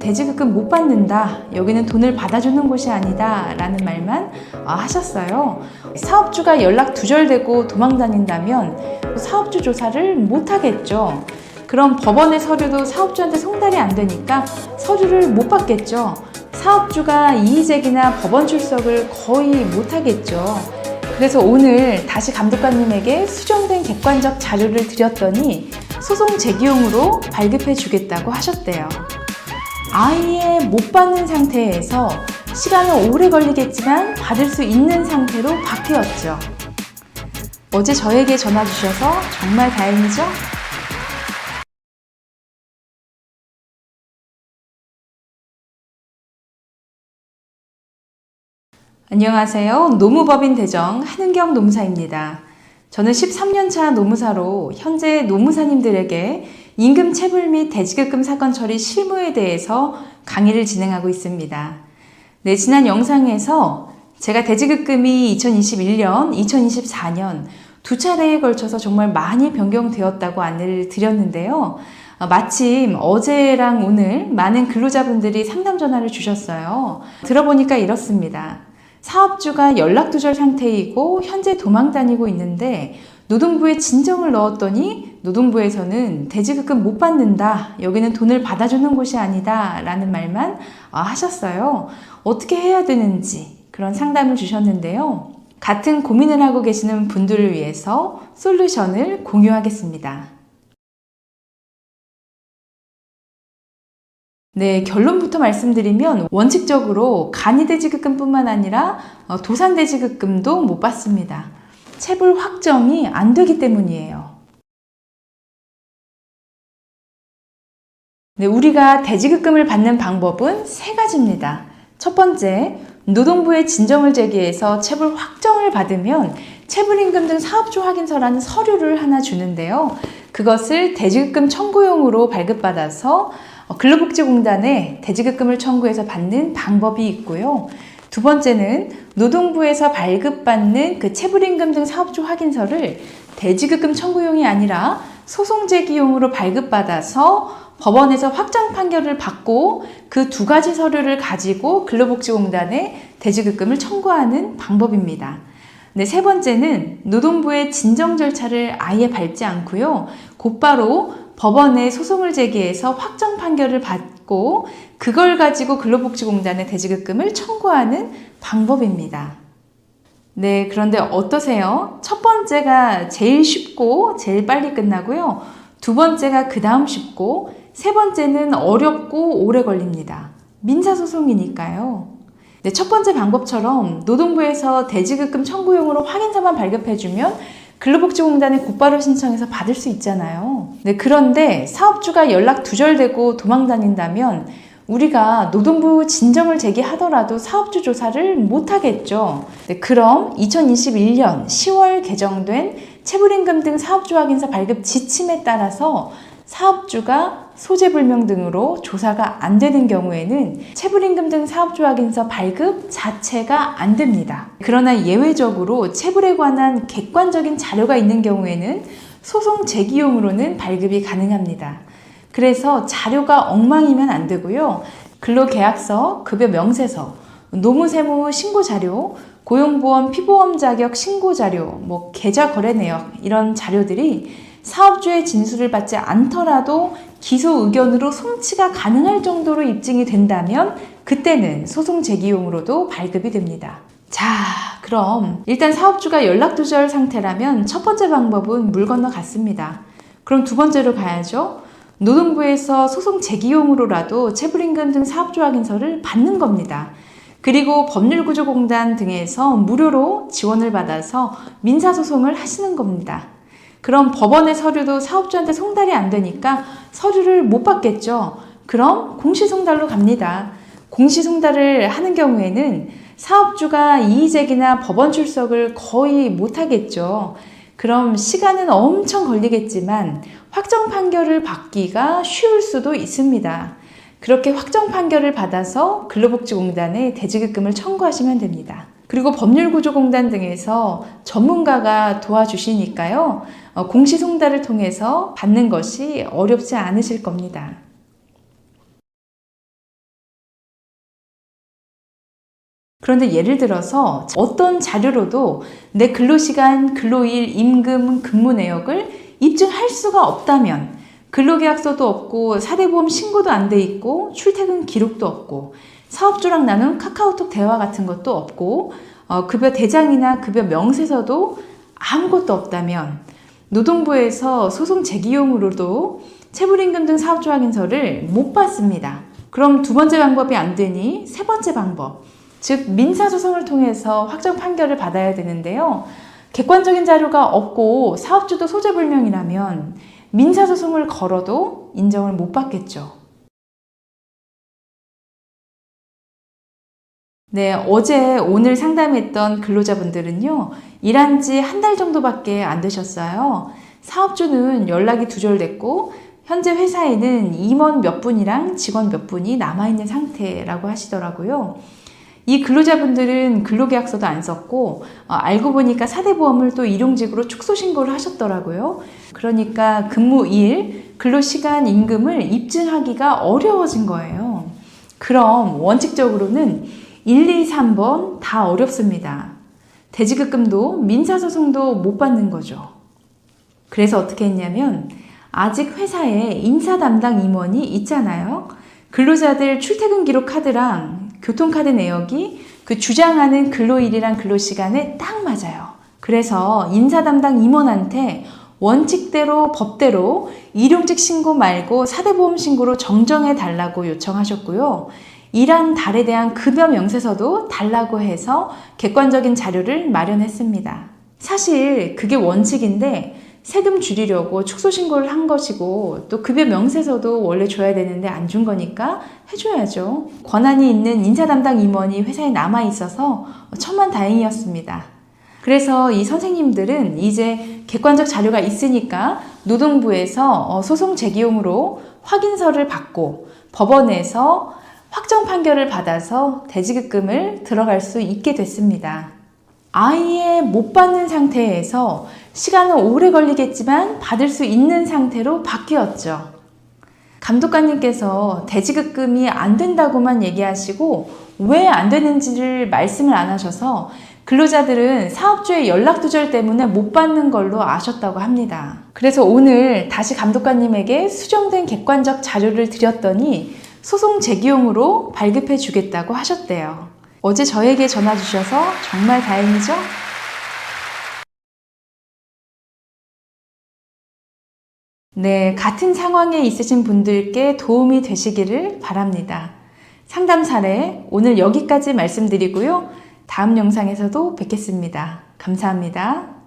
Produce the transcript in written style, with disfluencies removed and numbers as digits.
대지급금 못 받는다, 여기는 돈을 받아주는 곳이 아니다 라는 말만 하셨어요. 사업주가 연락 두절되고 도망 다닌다면 사업주 조사를 못 하겠죠. 그럼 법원의 서류도 사업주한테 송달이 안 되니까 서류를 못 받겠죠. 사업주가 이의제기나 법원 출석을 거의 못 하겠죠. 그래서 오늘 다시 감독관님에게 수정된 객관적 자료를 드렸더니 소송 제기용으로 발급해 주겠다고 하셨대요. 아예 못 받는 상태에서 시간은 오래 걸리겠지만 받을 수 있는 상태로 바뀌었죠. 어제 저에게 전화 주셔서 정말 다행이죠? 안녕하세요. 노무법인 대정 한은경 노무사입니다. 저는 13년차 노무사로 현재 노무사님들에게 임금 체불 및 대지급금 사건 처리 실무에 대해서 강의를 진행하고 있습니다. 네, 지난 영상에서 제가 대지급금이 2021년, 2024년 두 차례에 걸쳐서 정말 많이 변경되었다고 안내를 드렸는데요. 마침 어제랑 오늘 많은 근로자분들이 상담 전화를 주셨어요. 들어보니까 이렇습니다. 사업주가 연락두절 상태이고 현재 도망 다니고 있는데 노동부에 진정을 넣었더니 노동부에서는 대지급금 못 받는다, 여기는 돈을 받아주는 곳이 아니다 라는 말만 하셨어요. 어떻게 해야 되는지 그런 상담을 주셨는데요. 같은 고민을 하고 계시는 분들을 위해서 솔루션을 공유하겠습니다. 네, 결론부터 말씀드리면 원칙적으로 간이대지급금뿐만 아니라 도산대지급금도 못 받습니다. 체불 확정이 안 되기 때문이에요. 네, 우리가 대지급금을 받는 방법은 세 가지입니다. 첫 번째, 노동부에 진정을 제기해서 체불 확정을 받으면 체불임금 등 사업주 확인서라는 서류를 하나 주는데요. 그것을 대지급금 청구용으로 발급받아서 근로복지공단에 대지급금을 청구해서 받는 방법이 있고요. 두 번째는 노동부에서 발급받는 그 체불임금 등 사업주 확인서를 대지급금 청구용이 아니라 소송 제기용으로 발급받아서 법원에서 확정 판결을 받고 그 두 가지 서류를 가지고 근로복지공단에 대지급금을 청구하는 방법입니다. 네, 세 번째는 노동부의 진정 절차를 아예 밟지 않고요. 곧바로 법원에 소송을 제기해서 확정 판결을 받고 그걸 가지고 근로복지공단에 대지급금을 청구하는 방법입니다. 네, 그런데 어떠세요? 첫 번째가 제일 쉽고 제일 빨리 끝나고요. 두 번째가 그 다음 쉽고 세 번째는 어렵고 오래 걸립니다. 민사소송이니까요. 네, 첫 번째 방법처럼 노동부에서 대지급금 청구용으로 확인서만 발급해주면 근로복지공단에 곧바로 신청해서 받을 수 있잖아요. 네, 그런데 사업주가 연락 두절되고 도망 다닌다면 우리가 노동부 진정을 제기하더라도 사업주 조사를 못 하겠죠. 네, 그럼 2021년 10월 개정된 체불임금 등 사업주 확인서 발급 지침에 따라서 사업주가 소재불명 등으로 조사가 안 되는 경우에는 체불임금 등 사업주 확인서 발급 자체가 안 됩니다. 그러나 예외적으로 체불에 관한 객관적인 자료가 있는 경우에는 소송 제기용으로는 발급이 가능합니다. 그래서 자료가 엉망이면 안 되고요. 근로계약서, 급여명세서, 노무세무 신고자료, 고용보험 피보험 자격 신고자료, 계좌거래 내역 이런 자료들이 사업주의 진술을 받지 않더라도 기소 의견으로 송치가 가능할 정도로 입증이 된다면 그때는 소송 제기용으로도 발급이 됩니다. 자, 그럼 일단 사업주가 연락두절 상태라면 첫 번째 방법은 물 건너갔습니다. 그럼 두 번째로 가야죠. 노동부에서 소송 제기용으로라도 체불임금 등 사업주 확인서를 받는 겁니다. 그리고 법률구조공단 등에서 무료로 지원을 받아서 민사소송을 하시는 겁니다. 그럼 법원의 서류도 사업주한테 송달이 안 되니까 서류를 못 받겠죠. 그럼 공시송달로 갑니다. 공시송달을 하는 경우에는 사업주가 이의제기나 법원 출석을 거의 못 하겠죠. 그럼 시간은 엄청 걸리겠지만 확정 판결을 받기가 쉬울 수도 있습니다. 그렇게 확정 판결을 받아서 근로복지공단에 대지급금을 청구하시면 됩니다. 그리고 법률구조공단 등에서 전문가가 도와주시니까요. 공시송달을 통해서 받는 것이 어렵지 않으실 겁니다. 그런데 예를 들어서 어떤 자료로도 내 근로시간, 근로일, 임금, 근무 내역을 입증할 수가 없다면 근로계약서도 없고 사대보험 신고도 안 돼 있고 출퇴근 기록도 없고 사업주랑 나눈 카카오톡 대화 같은 것도 없고 급여 대장이나 급여 명세서도 아무것도 없다면 노동부에서 소송 제기용으로도 체불임금 등 사업주 확인서를 못 받습니다. 그럼 두 번째 방법이 안 되니 세 번째 방법, 즉 민사소송을 통해서 확정 판결을 받아야 되는데요. 객관적인 자료가 없고 사업주도 소재불명이라면 민사소송을 걸어도 인정을 못 받겠죠. 네, 어제 오늘 상담했던 근로자분들은요, 일한 지 한 달 정도밖에 안 되셨어요. 사업주는 연락이 두절됐고 현재 회사에는 임원 몇 분이랑 직원 몇 분이 남아있는 상태라고 하시더라고요. 이 근로자분들은 근로계약서도 안 썼고 알고 보니까 사대보험을 또 일용직으로 축소신고를 하셨더라고요. 그러니까 근무일, 근로시간, 임금을 입증하기가 어려워진 거예요. 그럼 원칙적으로는 1, 2, 3번 다 어렵습니다. 대지급금도 민사소송도 못 받는 거죠. 그래서 어떻게 했냐면 아직 회사에 인사 담당 임원이 있잖아요. 근로자들 출퇴근 기록 카드랑 교통카드 내역이 그 주장하는 근로일이랑 근로시간에 딱 맞아요. 그래서 인사 담당 임원한테 원칙대로 법대로 일용직 신고 말고 사대보험 신고로 정정해 달라고 요청하셨고요. 일한 달에 대한 급여 명세서도 달라고 해서 객관적인 자료를 마련했습니다. 사실 그게 원칙인데 세금 줄이려고 축소신고를 한 것이고 또 급여 명세서도 원래 줘야 되는데 안 준 거니까 해줘야죠. 권한이 있는 인사 담당 임원이 회사에 남아 있어서 천만다행이었습니다. 그래서 이 선생님들은 이제 객관적 자료가 있으니까 노동부에서 소송 제기용으로 확인서를 받고 법원에서 확정 판결을 받아서 대지급금을 들어갈 수 있게 됐습니다. 아예 못 받는 상태에서 시간은 오래 걸리겠지만 받을 수 있는 상태로 바뀌었죠. 감독관님께서 대지급금이 안 된다고만 얘기하시고 왜 안 되는지를 말씀을 안 하셔서 근로자들은 사업주의 연락두절 때문에 못 받는 걸로 아셨다고 합니다. 그래서 오늘 다시 감독관님에게 수정된 객관적 자료를 드렸더니 소송 제기용으로 발급해 주겠다고 하셨대요. 어제 저에게 전화 주셔서 정말 다행이죠? 네, 같은 상황에 있으신 분들께 도움이 되시기를 바랍니다. 상담 사례 오늘 여기까지 말씀드리고요. 다음 영상에서도 뵙겠습니다. 감사합니다.